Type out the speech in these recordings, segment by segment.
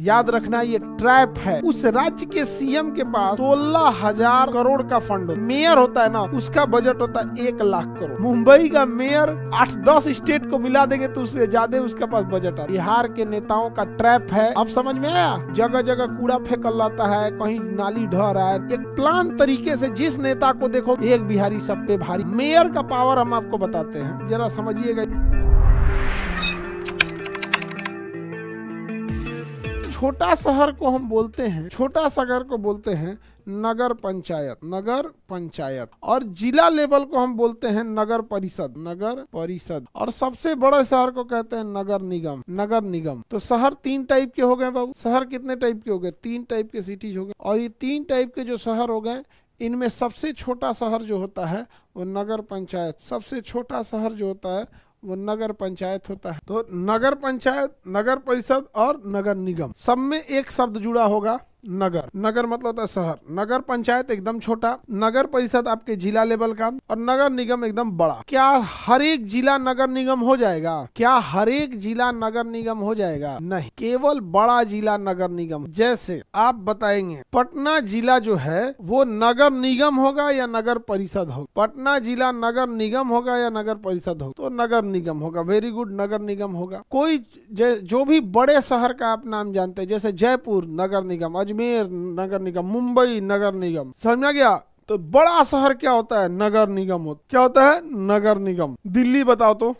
याद रखना ये ट्रैप है। उस राज्य के सीएम के पास 16,000 करोड़ का फंड होता है। मेयर होता है ना, उसका बजट होता है 1 लाख करोड़। मुंबई का मेयर 8-10 स्टेट को मिला देंगे तो उससे ज्यादा उसके पास बजट आता है। बिहार के नेताओं का ट्रैप है। अब समझ में आया? जगह जगह कूड़ा फेंकल जाता है, कहीं नाली ढह रहा है। एक प्लान तरीके से जिस नेता को देखो एक बिहारी सब पे भारी। मेयर का पावर हम आपको बताते हैं, जरा समझिएगा। छोटा शहर को हम बोलते हैं, छोटा शहर को बोलते हैं नगर पंचायत, नगर पंचायत। और जिला लेवल को हम बोलते हैं नगर परिषद, नगर परिषद। और सबसे बड़े शहर को कहते हैं नगर निगम, नगर निगम। तो शहर 3 टाइप के हो गए बाबू। शहर कितने टाइप के हो गए? 3 टाइप के सिटीज हो गए। और ये 3 टाइप के जो शहर हो गए, इनमें सबसे छोटा शहर जो होता है वो नगर पंचायत, सबसे छोटा शहर जो होता है वो नगर पंचायत होता है। तो नगर पंचायत, नगर परिषद और नगर निगम, सब में एक शब्द जुड़ा होगा नगर। नगर मतलब होता है शहर, नगर पंचायत एकदम छोटा, नगर परिषद आपके जिला लेवल का, और नगर निगम एकदम बड़ा। क्या हर एक जिला नगर निगम हो जाएगा? क्या हर एक जिला नगर निगम हो जाएगा? नहीं, केवल बड़ा जिला नगर निगम। जैसे आप बताएंगे पटना जिला जो है वो नगर निगम होगा या नगर परिषद होगा? पटना जिला नगर निगम होगा या नगर परिषद होगा? तो नगर निगम होगा। वेरी गुड, नगर निगम होगा। कोई जो भी बड़े शहर का आप नाम जानते हैं, जैसे जयपुर नगर निगम, अजमेर नगर निगम, मुंबई नगर निगम, समझा गया? तो बड़ा शहर क्या होता है? नगर निगम होता। क्या होता है? नगर निगम। दिल्ली बताओ तो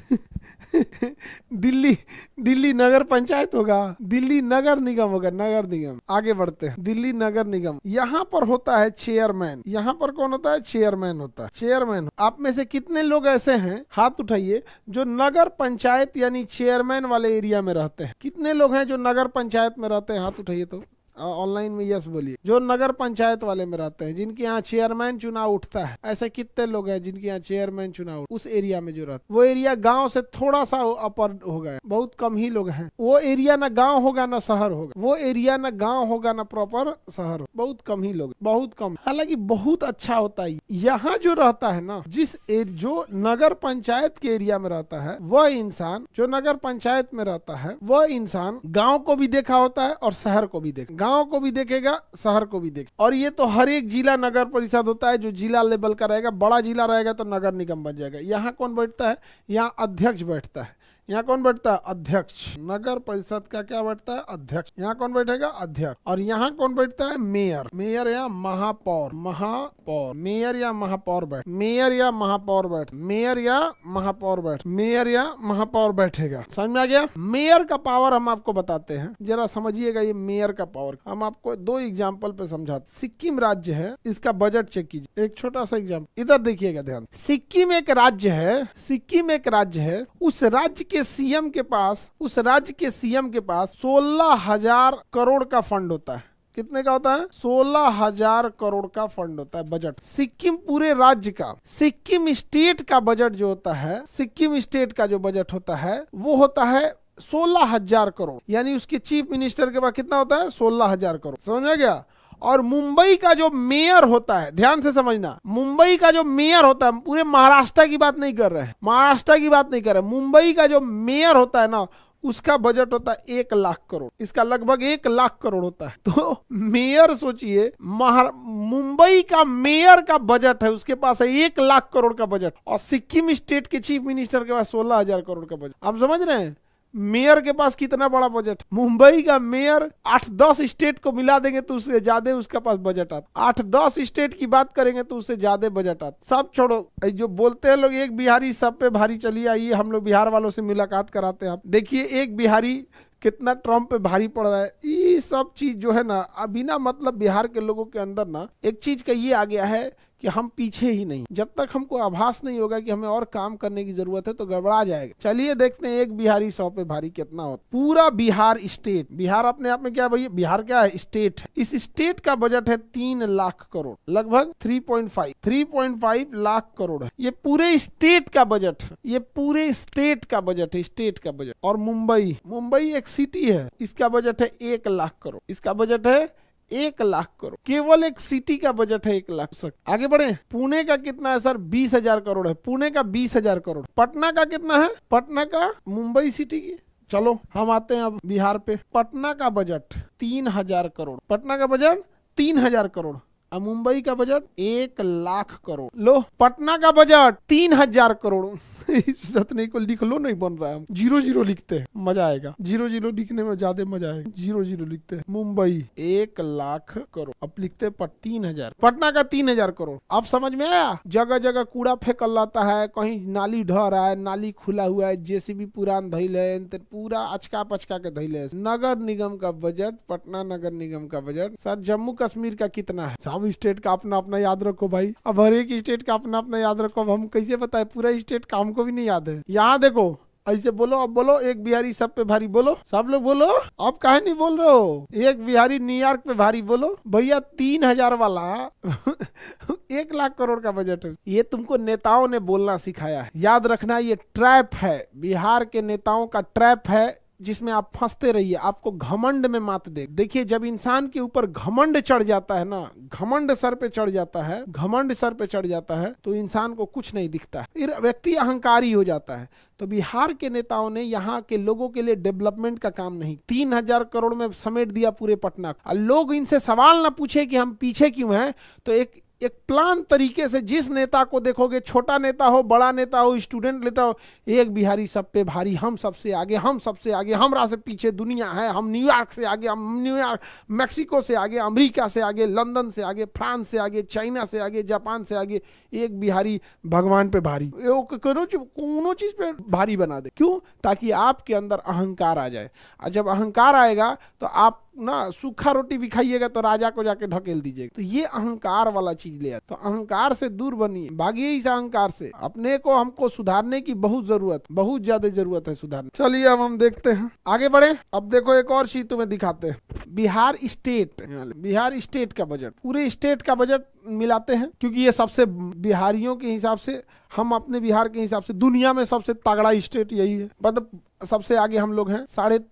दिल्ली नगर पंचायत होगा? दिल्ली नगर निगम होगा, नगर निगम। आगे बढ़ते हैं। दिल्ली नगर निगम, यहाँ पर होता है चेयरमैन। यहाँ पर कौन होता है? चेयरमैन होता है। चेयरमैन। आप में से कितने लोग ऐसे हैं, हाथ उठाइए, जो नगर पंचायत यानी चेयरमैन वाले एरिया में रहते हैं? कितने लोग हैं जो नगर पंचायत में रहते हैं? हाथ उठाइए तो ऑनलाइन में यस बोलिए। जो नगर पंचायत वाले में रहते हैं, जिनके यहाँ चेयरमैन चुनाव उठता है, ऐसे कितने लोग हैं जिनके यहाँ चेयरमैन चुनाव उस एरिया में जो रहते? वो एरिया गांव से थोड़ा सा अपर हो गया, बहुत कम ही लोग हैं। वो एरिया ना गांव होगा ना शहर होगा, वो एरिया ना गांव होगा ना प्रॉपर शहर, बहुत कम ही लोग, बहुत कम। हालांकि बहुत अच्छा होता है। यहाँ जो रहता है ना, जो नगर पंचायत के एरिया में रहता है, वह इंसान, जो नगर पंचायत में रहता है, वह इंसान गाँव को भी देखा होता है और शहर को भी देखा, गांव को भी देखेगा, शहर को भी देखेगा। और ये तो हर एक जिला नगर परिषद होता है, जो जिला लेवल का रहेगा। बड़ा जिला रहेगा तो नगर निगम बन जाएगा। यहाँ कौन बैठता है? यहाँ अध्यक्ष बैठता है। यहाँ कौन बैठता है? अध्यक्ष। नगर परिषद का क्या बैठता है? अध्यक्ष। यहाँ कौन बैठेगा? अध्यक्ष। और यहाँ कौन बैठता है? मेयर। मेयर या महापौर, महापौर। मेयर या महापौर बैठ, मेयर या महापौर बैठ, मेयर या महापौर बैठ, मेयर या महापौर बैठेगा। समझ में आ गया? मेयर का पावर हम आपको बताते हैं, जरा समझिएगा ये मेयर का पावर। हम आपको 2 एग्जाम्पल पे समझाते। सिक्किम राज्य है, इसका बजट चेक कीजिए। एक छोटा सा एग्जाम्पल, इधर देखिएगा ध्यान। सिक्किम एक राज्य है, सिक्किम एक राज्य है। उस राज्य के सीएम के पास, उस राज्य के सीएम के पास 16,000 करोड़ का फंड होता है। कितने का होता है? 16,000 करोड़ का फंड होता है बजट। सिक्किम पूरे राज्य का, सिक्किम स्टेट का बजट जो होता है, सिक्किम स्टेट का जो बजट होता है वो होता है 16,000 करोड़। यानी उसके चीफ मिनिस्टर के पास कितना होता है? 16,000 करोड़। समझ आ गया? और मुंबई का जो मेयर होता है, ध्यान से समझना, मुंबई का जो मेयर होता है, पूरे महाराष्ट्र की बात नहीं कर रहे हैं, महाराष्ट्र की बात नहीं कर रहे, मुंबई का जो मेयर होता है ना, उसका बजट होता है 1 लाख करोड़। इसका लगभग 1 लाख करोड़ होता है। तो मेयर सोचिए, मुंबई का मेयर का बजट है, उसके पास है 1 लाख करोड़ का बजट। और सिक्किम स्टेट के चीफ मिनिस्टर के पास 16,000 करोड़ का बजट। आप समझ रहे हैं मेयर के पास कितना बड़ा बजट? मुंबई का मेयर 8-10 स्टेट को मिला देंगे तो उससे ज्यादा उसके पास बजट आता। 8-10 स्टेट की बात करेंगे तो उससे ज्यादा बजट आता। सब छोड़ो, जो बोलते हैं लोग एक बिहारी सब पे भारी, चलिए आइए हम लोग बिहार वालों से मुलाकात कराते हैं। आप देखिए एक बिहारी कितना ट्रम्प पे भारी पड़ रहा है। ये सब चीज जो है ना, बिना मतलब बिहार के लोगों के अंदर ना एक चीज का ये आ गया है कि हम पीछे ही नहीं। जब तक हमको आभास नहीं होगा कि हमें और काम करने की जरूरत है तो गड़बड़ा जाएगा। चलिए देखते हैं एक बिहारी 100 पे भारी कितना होता। पूरा बिहार स्टेट, बिहार अपने आप में क्या है भैया? बिहार क्या है? स्टेट है। इस स्टेट का बजट है 3 लाख करोड़, लगभग 3.5 लाख करोड़ है। ये पूरे स्टेट का बजट है, ये पूरे स्टेट का बजट है, स्टेट का बजट। और मुंबई एक सिटी है, इसका बजट है 1 लाख करोड़। इसका बजट है 1 लाख करोड़। केवल एक सिटी का बजट है 1 लाख। आगे बढ़े। पुणे का कितना है सर? 20,000 करोड़ है। पुणे का 20,000 करोड़। पटना का कितना है? पटना का, मुंबई सिटी की चलो हम आते हैं अब बिहार पे। पटना का बजट 3,000 करोड़, पटना का बजट 3,000 करोड़, और मुंबई का बजट 1,00,000 करोड़। लो, पटना का बजट 3,000 करोड़। इस रत्न को लिख लो, नहीं बन रहा है, हम 0-0 लिखते हैं, मजा आएगा। 0-0 लिखने में ज्यादा मजा आएगा, 0-0 लिखते हैं। मुंबई 1,00,000 करोड़, अब लिखते हैं 3,000, पटना का 3,000 करोड़। अब समझ में आया? जगह जगह कूड़ा फेंकल रहता है, कहीं नाली ढह रहा है, नाली खुला हुआ है, जेसीबी पुरान धैल है, पूरा अचका पचका के धैल है। नगर निगम का बजट, पटना नगर निगम का बजट सर जम्मू कश्मीर का कितना है? सब स्टेट का अपना अपना याद रखो भाई, अब हर एक स्टेट का अपना अपना याद रखो। अब हम कैसे बताए पूरा स्टेट का, हमको भी नहीं याद है। यहाँ देखो, ऐसे बोलो, अब बोलो, एक बिहारी सब पे भारी, बोलो सब लोग बोलो। अब काहे नहीं बोल रहे हो? एक बिहारी न्यूयॉर्क पे भारी, बोलो भैया। 3,000 वाला 1,00,000 करोड़ का बजट है। ये तुमको नेताओं ने बोलना सिखाया है, याद रखना। ये ट्रैप है, बिहार के नेताओं का ट्रैप है, जिसमें आप फंसते रहिए, आपको घमंड में मात दे। देखिए, जब इंसान के ऊपर घमंड चढ़ जाता है ना, घमंड सर पे चढ़ जाता है, घमंड सर पे चढ़ जाता है, तो इंसान को कुछ नहीं दिखता है, फिर व्यक्ति अहंकारी हो जाता है। तो बिहार के नेताओं ने यहाँ के लोगों के लिए डेवलपमेंट का काम नहीं, 3,000 करोड़ में समेट दिया पूरे पटना। लोग इनसे सवाल ना पूछे कि हम पीछे क्यों हैं, तो एक प्लान तरीके से जिस नेता को देखोगे, छोटा नेता हो, बड़ा नेता हो, स्टूडेंट नेता हो, एक बिहारी सब पे भारी, हम सबसे आगे, हम सबसे आगे, हमरा से पीछे दुनिया है, हम न्यूयॉर्क से आगे, हम न्यूयॉर्क, मैक्सिको से आगे, अमेरिका से आगे, लंदन से आगे, फ्रांस से आगे, चाइना से आगे, जापान से आगे। एक बिहारी भगवान पे भारी, कोनो चीज पे भारी बना दे। क्यों? ताकि आपके अंदर अहंकार आ जाए, और जब अहंकार आएगा तो आप ना सूखा रोटी भी खाइएगा तो राजा को जाके ढकेल दीजिएगा। तो ये अहंकार वाला चीज ले, तो अहंकार से दूर बनिए, भागिए इस अहंकार से। अपने को हमको सुधारने की बहुत जरूरत, बहुत ज्यादा जरूरत है सुधारने। चलिए अब हम देखते हैं, आगे बढ़े। अब देखो एक और चीज तुम्हें दिखाते हैं, बिहार स्टेट का बजट, पूरे स्टेट का बजट मिलाते हैं, क्योंकि ये सबसे, बिहारियों के हिसाब से, हम अपने बिहार के हिसाब से दुनिया में सबसे तगड़ा स्टेट यही है, मतलब सबसे आगे हम लोग हैं।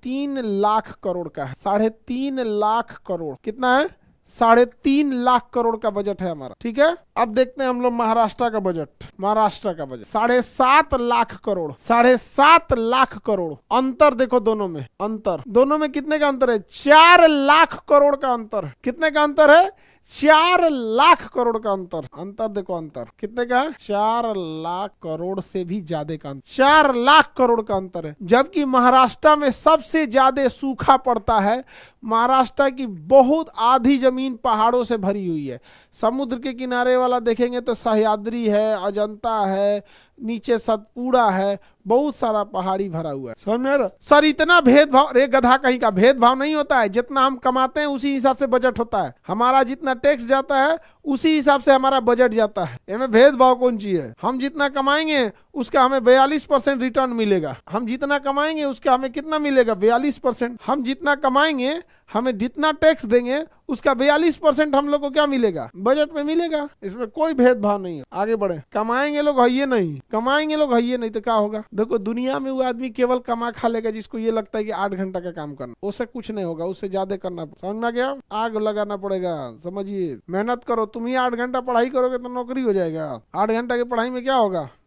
3.5 करोड़ का है, 3.5 करोड़। कितना है? 3.5 करोड़ का बजट है हमारा, ठीक है। अब देखते हैं हम लोग महाराष्ट्र का बजट। महाराष्ट्र का बजट 7.5 करोड़, 7.5 करोड़। अंतर देखो दोनों में, अंतर दोनों में कितने का अंतर है? 4,00,000 करोड़ का अंतर। कितने का अंतर है? 4,00,000 करोड़ का अंतर। अंतर देखो, अंतर कितने का है? 4,00,000 करोड़ से भी ज्यादा का अंतर, 4,00,000 करोड़ का अंतर है। जबकि महाराष्ट्र में सबसे ज्यादा सूखा पड़ता है। महाराष्ट्र की बहुत आधी जमीन पहाड़ों से भरी हुई है। समुद्र के किनारे वाला देखेंगे तो सह्याद्री है, अजंता है, नीचे सतपुड़ा है, बहुत सारा पहाड़ी भरा हुआ है। समझ में आ रहा? सर इतना भेदभाव, रे गधा कहीं का, भेदभाव नहीं होता है। जितना हम कमाते हैं उसी हिसाब से बजट होता है। हमारा जितना टैक्स जाता है उसी हिसाब से हमारा बजट जाता है। इसमें भेदभाव कौन चीज है? हम जितना कमाएंगे उसका हमें 42% रिटर्न मिलेगा। हम जितना कमाएंगे उसका हमें कितना मिलेगा? 42%। हम जितना कमाएंगे, हमें जितना टैक्स देंगे उसका 42% हम लोग को क्या मिलेगा? बजट में मिलेगा। इसमें कोई भेदभाव नहीं है। आगे बढ़े। कमाएंगे लोग है, ये नहीं कमाएंगे लोग है, ये नहीं तो क्या होगा? देखो, दुनिया में वो आदमी केवल कमा खा लेगा जिसको ये लगता है कि 8 घंटा का काम करना, उससे कुछ नहीं होगा, उससे ज्यादा करना। समझ में आ गया? आग लगाना पड़ेगा, समझिए। मेहनत करो, तुम ही 8 घंटा पढ़ाई करोगे तो नौकरी हो जाएगा। 8 घंटा की पढ़ाई में क्या होगा?